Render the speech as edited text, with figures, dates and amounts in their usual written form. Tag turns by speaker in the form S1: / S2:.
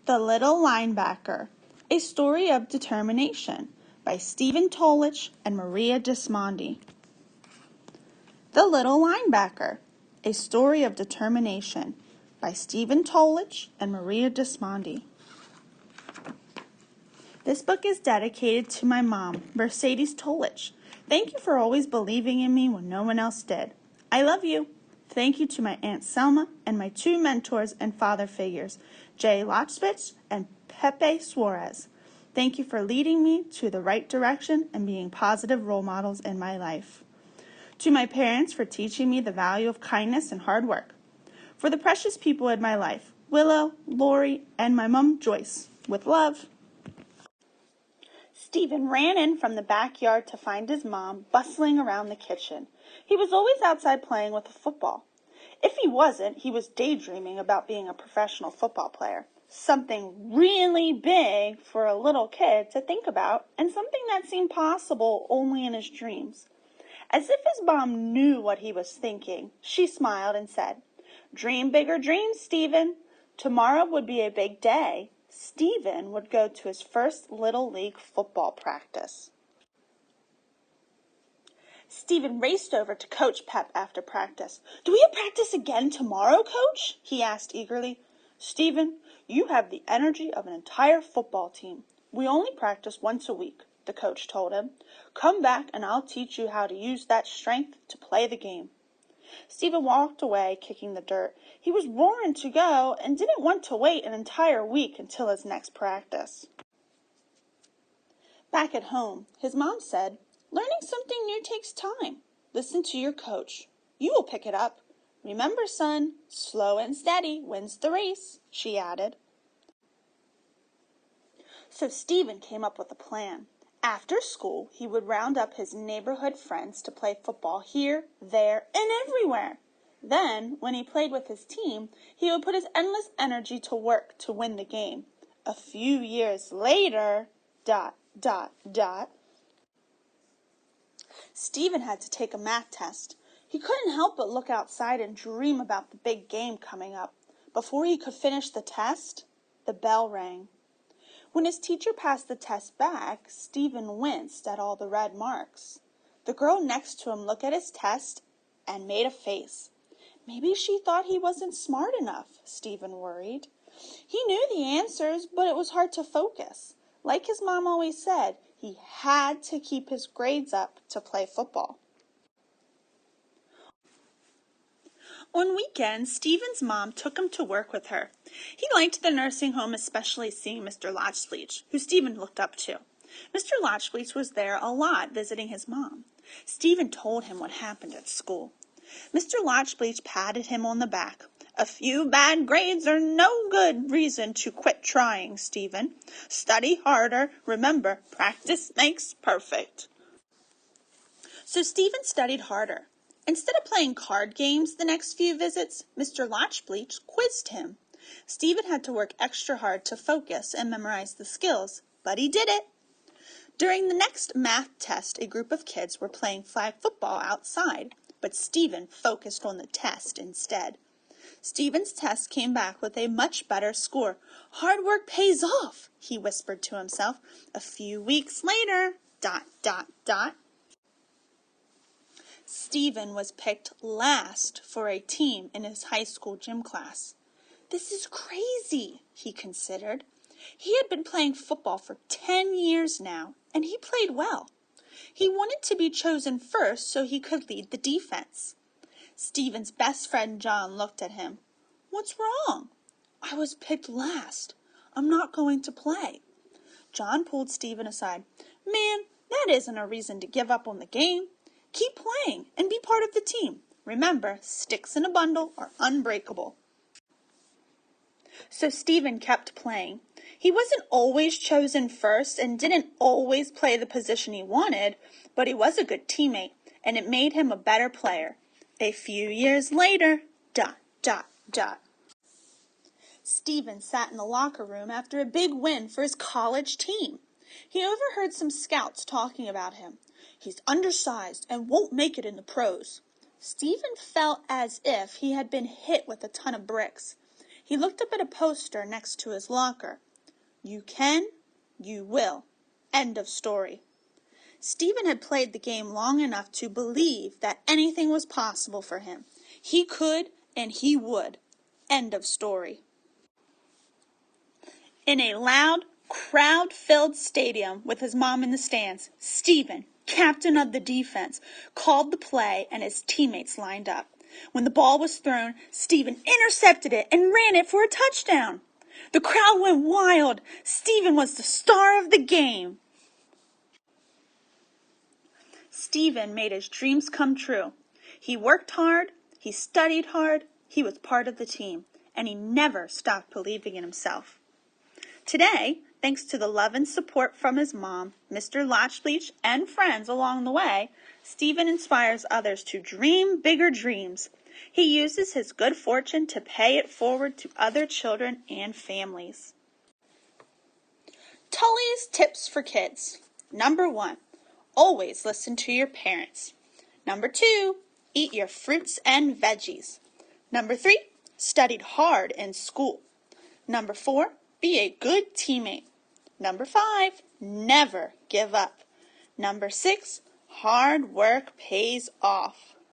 S1: The Little Linebacker, A Story of Determination by Stephen Tolich and Maria Dismondy. The Little Linebacker, A Story of Determination by Stephen Tolich and Maria Dismondy. This book is dedicated to my mom, Mercedes Tolich. Thank you for always believing in me when no one else did. I love you. Thank you to my Aunt Selma and my two mentors and father figures, Jay Lotspitz and Pepe Suarez. Thank you for leading me to the right direction and being positive role models in my life. To my parents for teaching me the value of kindness and hard work. For the precious people in my life, Willow, Lori, and my mom, Joyce. With love. Stephen ran in from the backyard to find his mom bustling around the kitchen. He was always outside playing with a football. If he wasn't, he was daydreaming about being a professional football player. Something really big for a little kid to think about, and something that seemed possible only in his dreams. As if his mom knew what he was thinking, she smiled and said, "Dream bigger dreams, Stephen. Tomorrow would be a big day." Stephen would go to his first Little League football practice. Stephen raced over to Coach Pep after practice. "Do we have practice again tomorrow, Coach?" he asked eagerly. "Stephen, you have the energy of an entire football team. We only practice once a week," the coach told him. "Come back and I'll teach you how to use that strength to play the game." Stephen walked away, kicking the dirt. He was roaring to go and didn't want to wait an entire week until his next practice. Back at home, his mom said, "Learning something new takes time. Listen to your coach. You will pick it up. Remember, son, slow and steady wins the race," she added. So Stephen came up with a plan. After school, he would round up his neighborhood friends to play football here, there, and everywhere. Then, when he played with his team, he would put his endless energy to work to win the game. A few years later, ... Stephen had to take a math test. He couldn't help but look outside and dream about the big game coming up. Before he could finish the test, the bell rang. When his teacher passed the test back, Stephen winced at all the red marks. The girl next to him looked at his test and made a face. Maybe she thought he wasn't smart enough, Stephen worried. He knew the answers, but it was hard to focus. Like his mom always said, he had to keep his grades up to play football. On weekends, Stephen's mom took him to work with her. He liked the nursing home, especially seeing Mr. Lotchleach, who Stephen looked up to. Mr. Lotchleach was there a lot visiting his mom. Stephen told him what happened at school. Mr. Lotchleach patted him on the back. "A few bad grades are no good reason to quit trying, Stephen. Study harder. Remember, practice makes perfect." So Stephen studied harder. Instead of playing card games the next few visits, Mr. Lotchleach quizzed him. Stephen had to work extra hard to focus and memorize the skills, but he did it. During the next math test, a group of kids were playing flag football outside, but Stephen focused on the test instead. Stephen's test came back with a much better score. "Hard work pays off," he whispered to himself. A few weeks later, ... Stephen was picked last for a team in his high school gym class. "This is crazy," he considered. He had been playing football for 10 years now, and he played well. He wanted to be chosen first so he could lead the defense. Stephen's best friend John looked at him. "What's wrong?" "I was picked last. I'm not going to play." John pulled Stephen aside. "Man, that isn't a reason to give up on the game. Keep playing and be part of the team. Remember, sticks in a bundle are unbreakable." So Stephen kept playing. He wasn't always chosen first and didn't always play the position he wanted, but he was a good teammate, and it made him a better player. A few years later, ... Stephen sat in the locker room after a big win for his college team. He overheard some scouts talking about him. "He's undersized and won't make it in the pros." Stephen felt as if he had been hit with a ton of bricks. He looked up at a poster next to his locker. You can, you will. End of story. Stephen had played the game long enough to believe that anything was possible for him. He could and he would. End of story. In a loud, crowd-filled stadium with his mom in the stands, Stephen, captain of the defense, called the play and his teammates lined up. When the ball was thrown, Stephen intercepted it and ran it for a touchdown. The crowd went wild. Stephen was the star of the game. Stephen made his dreams come true. He worked hard, he studied hard, he was part of the team, and he never stopped believing in himself. Today, thanks to the love and support from his mom, Mr. Lotchleach, and friends along the way, Stephen inspires others to dream bigger dreams. He uses his good fortune to pay it forward to other children and families. Tully's tips for kids. Number 1, always listen to your parents. Number 2, eat your fruits and veggies. Number 3, studied hard in school. Number 4, be a good teammate. Number 5, never give up. Number 6, hard work pays off.